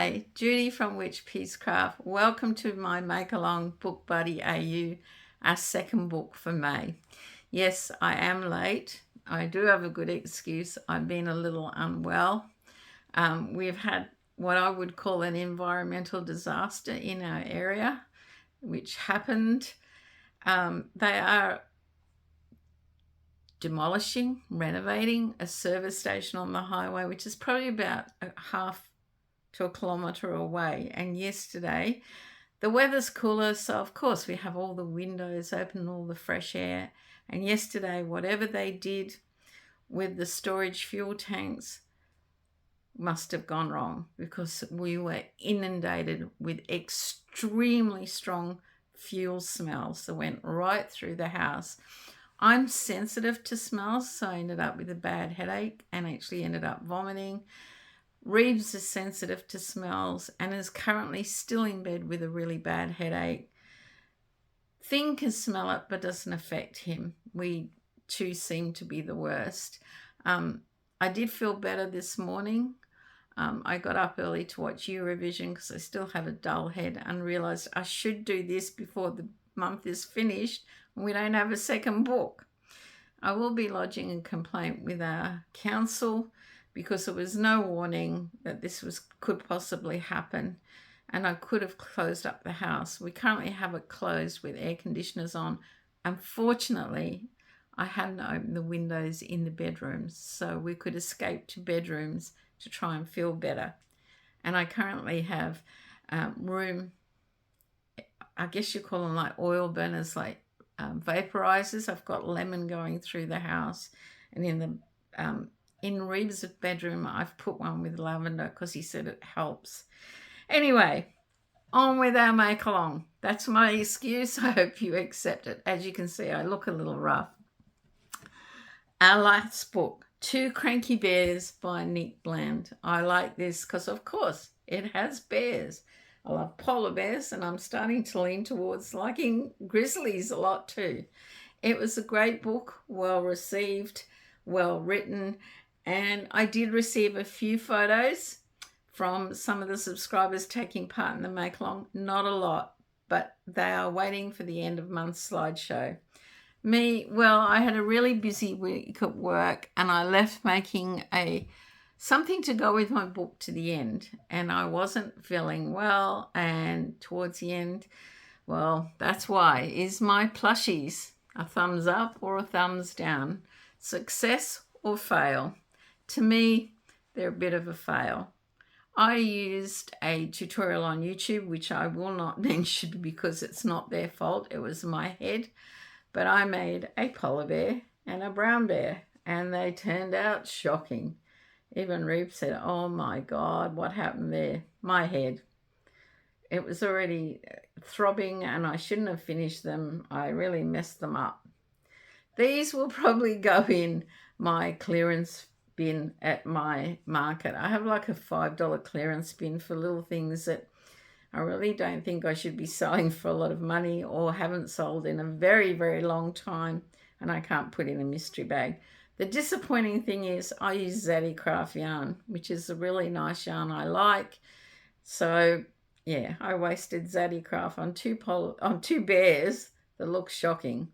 Hi, Judy from Witchpeace Craft. Welcome to my Make Along Book Buddy AU, our second book for May. Yes, I am late. I do have a good excuse. I've been a little unwell. We've had what I would call an environmental disaster in our area, which happened. They are demolishing, renovating a service station on the highway, which is probably about half to a kilometre away. And yesterday, the weather's cooler, so of course we have all the windows open, all the fresh air. And yesterday, whatever they did with the storage fuel tanks must have gone wrong, because we were inundated with extremely strong fuel smells that went right through the house. I'm sensitive to smells, so I ended up with a bad headache and actually ended up vomiting. Reeves is sensitive to smells and is currently still in bed with a really bad headache. Finn can smell it but doesn't affect him. We two seem to be the worst. I did feel better this morning. I got up early to watch Eurovision because I still have a dull head and realised I should do this before the month is finished and we don't have a second book. I will be lodging a complaint with our council because there was no warning that this could possibly happen, and I could have closed up the house. We currently have it closed with air conditioners on. Unfortunately, I hadn't opened the windows in the bedrooms, so we could escape to bedrooms to try and feel better. And I currently have room, I guess you call them like oil burners, like vaporizers. I've got lemon going through the house, and in Reeves' bedroom I've put one with lavender because he said it helps. Anyway, on with our make along. That's my excuse. I hope you accept it. As you can see, I look a little rough. Our last book, Two Cranky Bears by Nick Bland. I like this because, of course, it has bears. I love polar bears, and I'm starting to lean towards liking grizzlies a lot too. It was a great book, well received, well written, and I did receive a few photos from some of the subscribers taking part in the make along. Not a lot, but they are waiting for the end of month slideshow. I had a really busy week at work, and I left making something to go with my book to the end, and I wasn't feeling well, and towards the end, well, that's why. Is my plushies a thumbs up or a thumbs down? Success or fail? To me, they're a bit of a fail. I used a tutorial on YouTube, which I will not mention because it's not their fault. It was my head. But I made a polar bear and a brown bear, and they turned out shocking. Even Reeb said, "Oh my God, what happened there?" My head. It was already throbbing and I shouldn't have finished them. I really messed them up. These will probably go in my clearance bin at my market. I have like a $5 clearance bin for little things that I really don't think I should be selling for a lot of money or haven't sold in a very, very long time, and I can't put in a mystery bag. The disappointing thing is I use Zaddy Craft yarn, which is a really nice yarn I like. So yeah, I wasted Zaddy Craft on two bears that look shocking.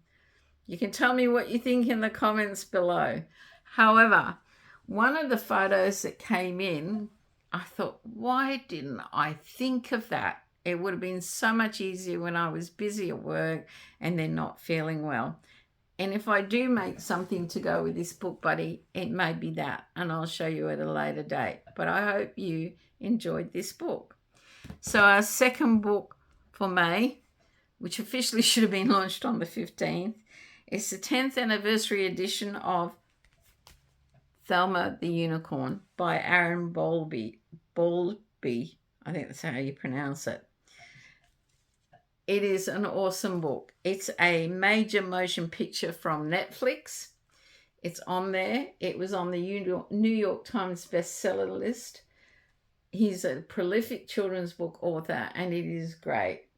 You can tell me what you think in the comments below. However, one of the photos that came in, I thought, why didn't I think of that? It would have been so much easier when I was busy at work and then not feeling well. And if I do make something to go with this book buddy, it may be that, and I'll show you at a later date. But I hope you enjoyed this book. So our second book for May, which officially should have been launched on the 15th, is the 10th anniversary edition of Thelma the Unicorn by Aaron Bowlby. I think that's how you pronounce it. It is an awesome book. It's a major motion picture from Netflix. It's on there. It was on the New York Times bestseller list. He's a prolific children's book author, and it is great.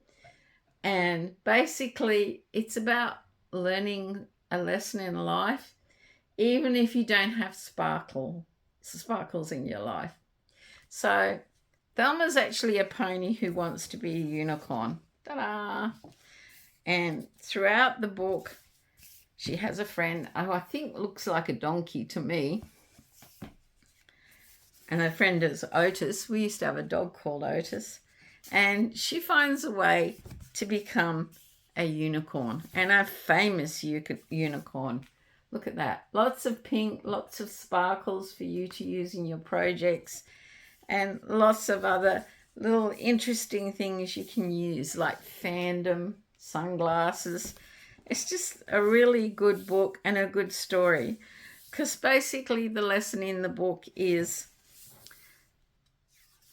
And basically, it's about learning a lesson in life, even if you don't have sparkles in your life. So Thelma's actually a pony who wants to be a unicorn. Ta-da! And throughout the book, she has a friend who I think looks like a donkey to me. And her friend is Otis. We used to have a dog called Otis. And she finds a way to become a unicorn, and a famous unicorn. Look at that. Lots of pink, lots of sparkles for you to use in your projects, and lots of other little interesting things you can use, like fandom, sunglasses. It's just a really good book and a good story, because basically the lesson in the book is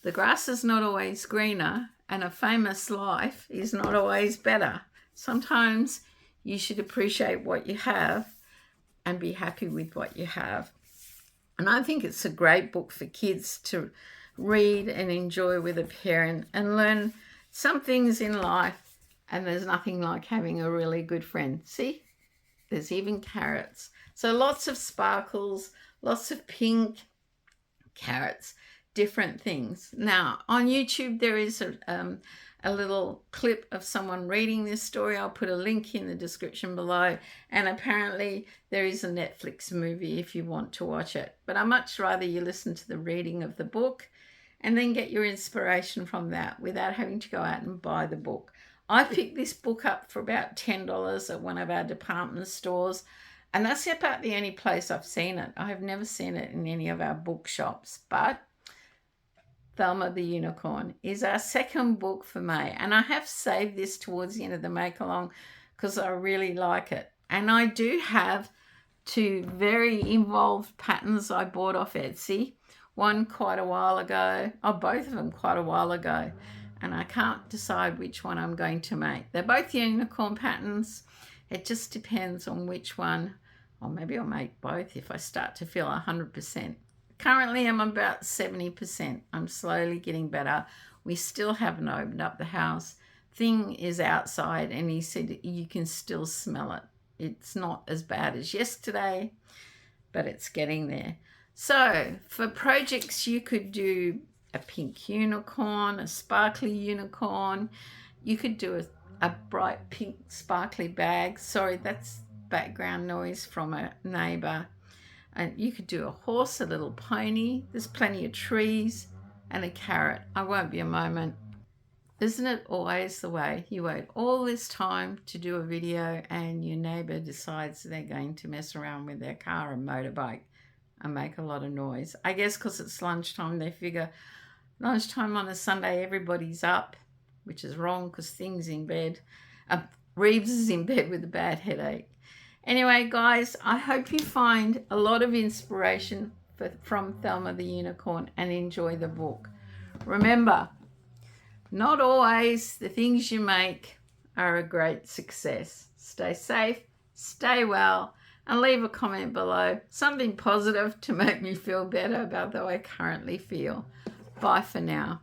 the grass is not always greener, and a famous life is not always better. Sometimes you should appreciate what you have and be happy with what you have. And I think it's a great book for kids to read and enjoy with a parent and learn some things in life. And there's nothing like having a really good friend. See, there's even carrots. So lots of sparkles, lots of pink, carrots, different things. Now, on YouTube, there is a little clip of someone reading this story. I'll put a link in the description below. And apparently there is a Netflix movie if you want to watch it. But I'd much rather you listen to the reading of the book and then get your inspiration from that without having to go out and buy the book. I picked this book up for about $10 at one of our department stores. And that's about the only place I've seen it. I have never seen it in any of our bookshops. But Thelma the Unicorn is our second book for May. And I have saved this towards the end of the make-along because I really like it. And I do have two very involved patterns I bought off Etsy. One quite a while ago. Oh, both of them quite a while ago. And I can't decide which one I'm going to make. They're both unicorn patterns. It just depends on which one. Or maybe I'll make both if I start to feel 100%. Currently, I'm about 70%. I'm slowly getting better. We still haven't opened up the house. Thing is outside, and he said you can still smell it. It's not as bad as yesterday, but it's getting there. So for projects, you could do a pink unicorn, a sparkly unicorn. You could do a bright pink sparkly bag. Sorry, that's background noise from a neighbor. And you could do a horse, a little pony. There's plenty of trees and a carrot. I won't be a moment. Isn't it always the way? You wait all this time to do a video and your neighbor decides they're going to mess around with their car and motorbike and make a lot of noise. I guess because it's lunchtime, they figure lunchtime on a Sunday, everybody's up, which is wrong because Thing's in bed. Reeves is in bed with a bad headache. Anyway, guys, I hope you find a lot of inspiration from Thelma the Unicorn and enjoy the book. Remember, not always the things you make are a great success. Stay safe, stay well, and leave a comment below. Something positive to make me feel better about the way I currently feel. Bye for now.